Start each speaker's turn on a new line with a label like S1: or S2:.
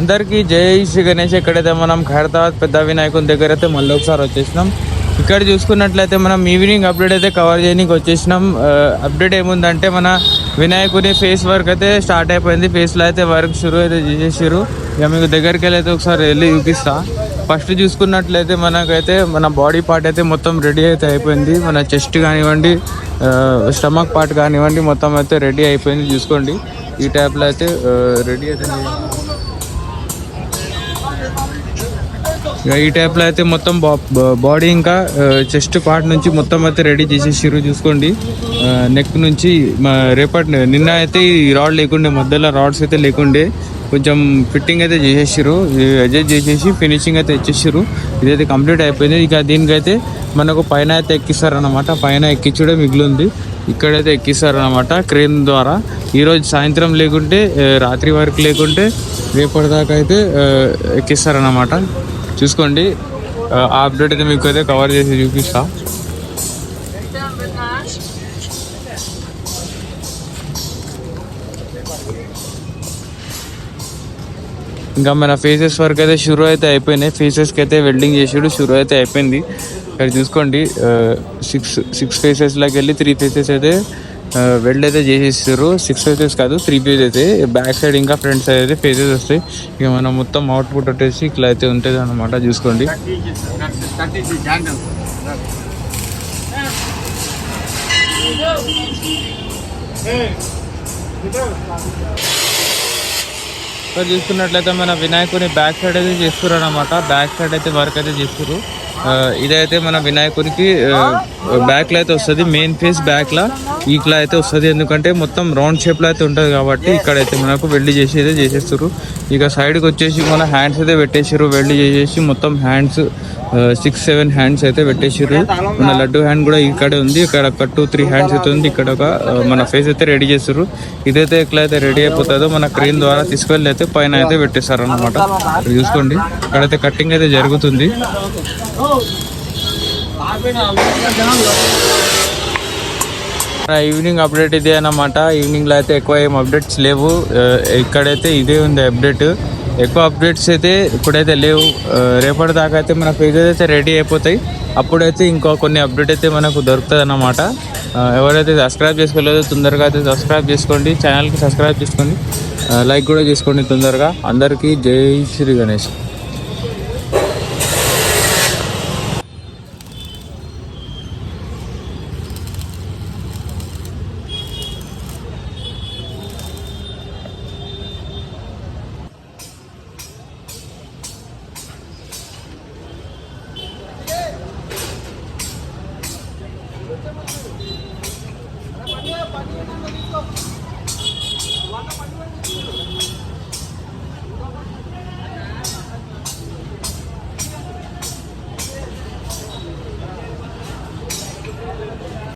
S1: అందరికీ జై శ్రీ గణేష్. ఎక్కడైతే మనం ఖైరతాబాద్ పెద్ద వినాయకుని దగ్గర అయితే మళ్ళీ ఒకసారి వచ్చేసినాం. ఇక్కడ చూసుకున్నట్లయితే మనం ఈవినింగ్ అప్డేట్ అయితే కవర్ చేయడానికి వచ్చేసినాం. అప్డేట్ ఏముందంటే మన వినాయకుని ఫేస్ వర్క్ అయితే స్టార్ట్ అయిపోయింది. ఫేస్లో అయితే వర్క్ షురూ అయితే చేసేసారు. ఇక మీకు దగ్గరికి వెళ్ళి అయితే ఒకసారి వెళ్ళి చూపిస్తా. ఫస్ట్ చూసుకున్నట్లయితే మనకైతే మన బాడీ పార్ట్ అయితే మొత్తం రెడీ అయితే అయిపోయింది. మన చెస్ట్ కానివ్వండి, స్టమక్ పార్ట్ కానివ్వండి, మొత్తం అయితే రెడీ అయిపోయింది. చూసుకోండి ఈ టైప్లో అయితే రెడీ అయితే ఈ టైప్లో అయితే మొత్తం బాడీ ఇంకా చెస్ట్ పార్ట్ నుంచి మొత్తం అయితే రెడీ చేసేసారు. చూసుకోండి నెక్ నుంచి నిన్న అయితే ఈ రాడ్ లేకుండే, మధ్యలో రాడ్స్ అయితే లేకుండే, కొంచెం ఫిట్టింగ్ అయితే చేసేసారు. అడ్జస్ట్ చేసేసి ఫినిషింగ్ అయితే ఇచ్చేసారు. ఇదైతే కంప్లీట్ అయిపోయింది. ఇక దీనికైతే మనకు పైన అయితే ఎక్కిస్తారనమాట. పైన ఎక్కించడం మిగిలింది. ఇక్కడైతే ఎక్కిస్తారనమాట క్రేన్ ద్వారా. ఈరోజు సాయంత్రం లేకుంటే రాత్రి వరకు లేకుంటే రేపటిదాకా అయితే ఎక్కిస్తారనమాట. చూసుకోండి ఆ అప్డేట్ అయితే మీకు అయితే కవర్ చేసి చూపిస్తా. ఇంకా మన ఫేసెస్ వరకు అయితే షురూ అయితే అయిపోయినాయి. ఫేసెస్కి అయితే వెల్డింగ్ చేసాడు, షురూ అయితే అయిపోయింది. ఇక్కడ చూసుకోండి సిక్స్ ఫేసెస్లోకి వెళ్ళి 3 ఫేసెస్ అయితే వెల్డ్ అయితే చేసేస్తారు. 6 ఫేసెస్ కాదు, 3 ఫేస్ అయితే. బ్యాక్ సైడ్ ఇంకా ఫ్రంట్ సైడ్ అయితే ఫేసెస్ వస్తాయి. ఇక మనం మొత్తం అవుట్పుట్ వచ్చేసి ఇట్లా అయితే ఉంటుంది అన్నమాట. చూసుకోండి ఇక్కడ చూసుకున్నట్లయితే మన వినాయకుని బ్యాక్ సైడ్ అయితే చేస్తారు అనమాట. బ్యాక్ సైడ్ అయితే వర్క్ అయితే చేస్తారు. ఇదైతే మన వినాయకునికి బ్యాక్లో అయితే వస్తుంది. మెయిన్ ఫేస్ బ్యాక్లో ఈక్లా అయితే వస్తుంది. ఎందుకంటే మొత్తం రౌండ్ షేప్లో అయితే ఉంటుంది కాబట్టి ఇక్కడైతే మనకు వెల్డ్ చేసి అయితే చేసేస్తారు. ఇక సైడ్కి వచ్చేసి మన హ్యాండ్స్ అయితే పెట్టేసారు. వెల్డ్ చేసేసి మొత్తం హ్యాండ్స్ 6-7 హ్యాండ్స్ అయితే పెట్టేసారు. మన లడ్డు హ్యాండ్ కూడా ఇక్కడే ఉంది. ఇక్కడ ఒక 2-3 హ్యాండ్స్ అయితే ఉంది. ఇక్కడ ఒక మన ఫేస్ అయితే రెడీ చేస్తారు. ఇదైతే ఎట్లయితే రెడీ అయిపోతుందో మన క్రేన్ ద్వారా తీసుకెళ్ళి అయితే పైన అయితే పెట్టేస్తారు అన్నమాట. చూసుకోండి ఇక్కడైతే కటింగ్ అయితే జరుగుతుంది. ఈవినింగ్ అప్డేట్ ఇదే అన్నమాట. ఈవినింగ్లో అయితే ఎక్కువ ఏం అప్డేట్స్ లేవు. ఇక్కడైతే ఇదే ఉంది అప్డేట్. ఎక్కువ అప్డేట్స్ అయితే ఇప్పుడైతే లేవు. రేపటి దాకా అయితే మన పేజెస్ అయితే రెడీ అయిపోతాయి. అప్పుడైతే ఇంకో కొన్ని అప్డేట్ అయితే మనకు దొరుకుతుంది అన్నమాట. ఎవరైతే సబ్స్క్రైబ్ చేసుకోలేదో తొందరగా అయితే సబ్స్క్రైబ్ చేసుకోండి. ఛానల్కి సబ్స్క్రైబ్ చేసుకోండి, లైక్ కూడా చేసుకోండి తొందరగా. అందరికీ జై శ్రీ గణేష్.